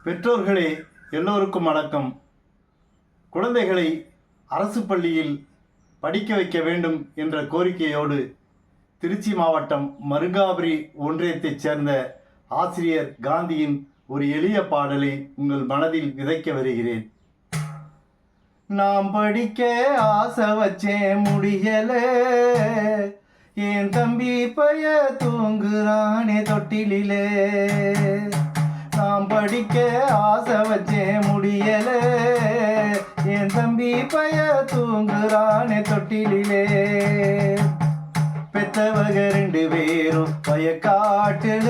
பெற்றோர்களே, எல்லோருக்கும் வணக்கம். குழந்தைகளை அரசு பள்ளியில் படிக்க வைக்க வேண்டும் என்ற கோரிக்கையோடு திருச்சி மாவட்டம் மருங்காபுரி ஒன்றியத்தைச் சேர்ந்த ஆசிரியர் காந்தியின் ஒரு எளிய பாடலை உங்கள் மனதில் விதைக்க வருகிறேன். நாம் படிக்க ஆசை வச்சேன் முடியல, என் தம்பி பைய தூங்குறானே தொட்டிலே. நாம் படிக்க ஆசை வச்சேன் முடியல, என் தம்பி பைய தூங்குறானே தொட்டிலே. பெத்தவங்க 2 பேரும் வயக்காட்டுல,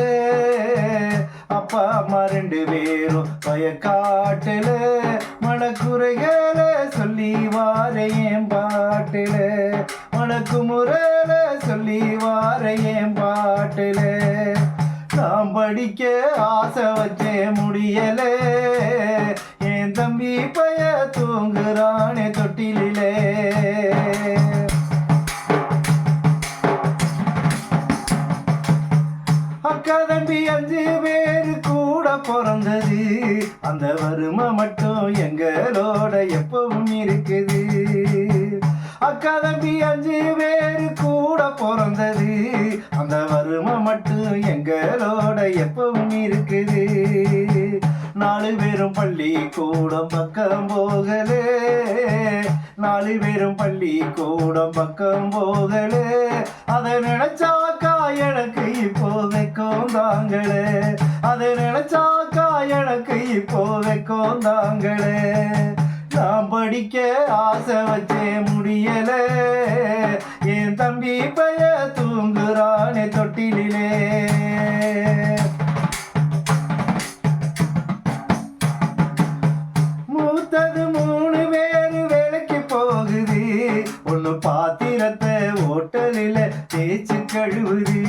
அப்பா அம்மா 2 பேரும் வயக்காட்டுல. மனக்குறைகள சொல்லி வாரையேன் பாட்டுல, மனக்கு முறையில சொல்லி வாரையேன் பாட்டுல. நாம் படிக்க ஆசை வச்சேன் முடியல, என் தம்பி பைய தூங்குறானே தொட்டிலே. அக்கா தம்பி 5 பேரு கூட பிறந்தது, அந்த வறுமை மட்டும் எங்களோட எப்பவும் இருக்குது. அக்கா தம்பி 5 பேரு கூட பிறந்தது, அந்த வறுமை மட்டும் எங்களோட எப்பவும் இருக்குது. 4 பேரும் பள்ளி கூடம் பக்கம் போகலே, 4 பேரும் பள்ளி கூடம் பக்கம் போகலே. அதை நினைச்சாக்கா எனக்கு இப்போ வைக்கும் தாங்களே, அதை நினைச்சாக்கா எனக்கு இப்போ வைக்கும் தாங்களே. நான் படிக்க ஆசை வச்சேன் முடியல, என் தம்பி பைய தூங்குறானே தொட்டிலே. மூத்தது 3 பேரு வேலைக்கு போகுது, ஒண்ணு பாத்திரத்தை ஓட்டலில தேய்ச்சி கழுவுது.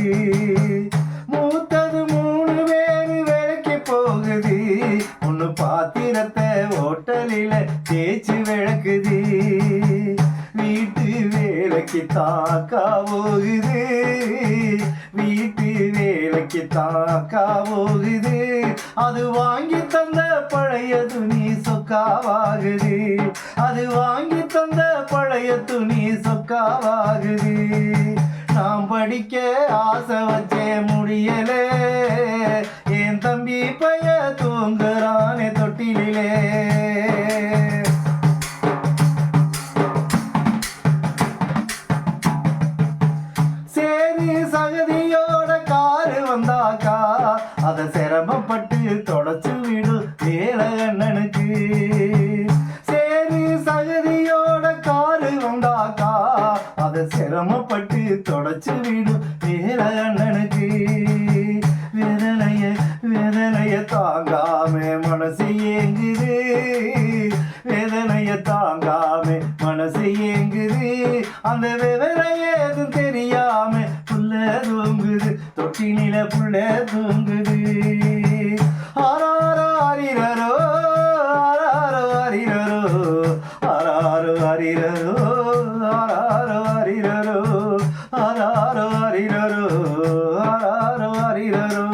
மூத்தது 3 பேரு வேலைக்கு போகுது, ஒண்ணு பாத்திரத்தை ஓட்டலில தேய்ச்சி விளக்குது. வீட்டு வேலைக்கு தாக்கா போகுது, வீட்டு வேலைக்கு தாக்கா போகுது. அது வாங்கி தந்த பழைய துணி சொக்காவாகுது, அது வாங்கி தந்த பழைய துணி சொக்காவாகுது. நாம் படிக்க ஆசை வச்சேன் முடியல, என் தம்பி பைய தூங்குறானே தொட்டிலே. சேரி சகதியோட காரு வந்தாக்கா, அதை சிரமப்பட்டு தொடச்சு விடும் வேலை அண்ணனுக்கு. சேரி சகதியோட காரு வந்தாக்கா, அதை சிரமப்பட்டு தொடச்சு விடும் வேலை அண்ணனுக்கு. வேதனைய தாங்காம மனசு ஏங்குது, வேதனைய தாங்காம மனசு ஏங்குது. அந்த வேதனை ஏதும் தெரியாம புள்ள தூங்குது, தொட்டினில புள்ள தூங்குது. ஆராரோ அரிரரோ, ஆராரோ அரிரரோ, ஆராரோ அரிரரோ, ஆராரோ அரிரரோ, ஆராரோ அரிரரோ, ஆராரோ அரிரரோ.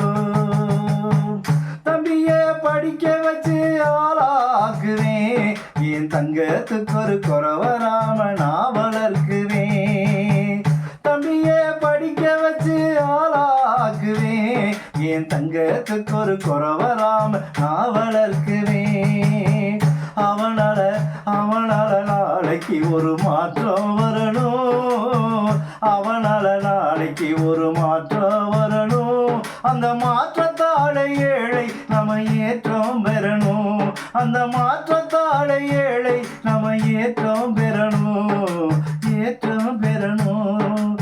தம்பியே படிக்க வச்சு ஆளாக்குவேன், என் தங்கத்துக்கு ஒரு குறவராம நான் வளர்க்குவேன். தம்பியே படிக்க வச்சு ஆளாக்குவேன், என் தங்கத்துக்கு ஒரு குறவராம நான் வளர்க்குவேன். அவனால நாளைக்கு ஒரு மாற்றம் வரணும், அவனால நாளைக்கு ஒரு மாற்றம் வரணும். அந்த மாற்றத்தால ஏழை நம்ம ஏற்றம் பெறணும், அந்த மாற்றத்தால ஏழை நம்ம ஏற்றம் பெறணும், ஏற்றம் பெறணும்,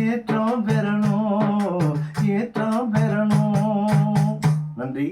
ஏற்றம் பெறணும், ஏற்றம் பெறணும். நன்றி.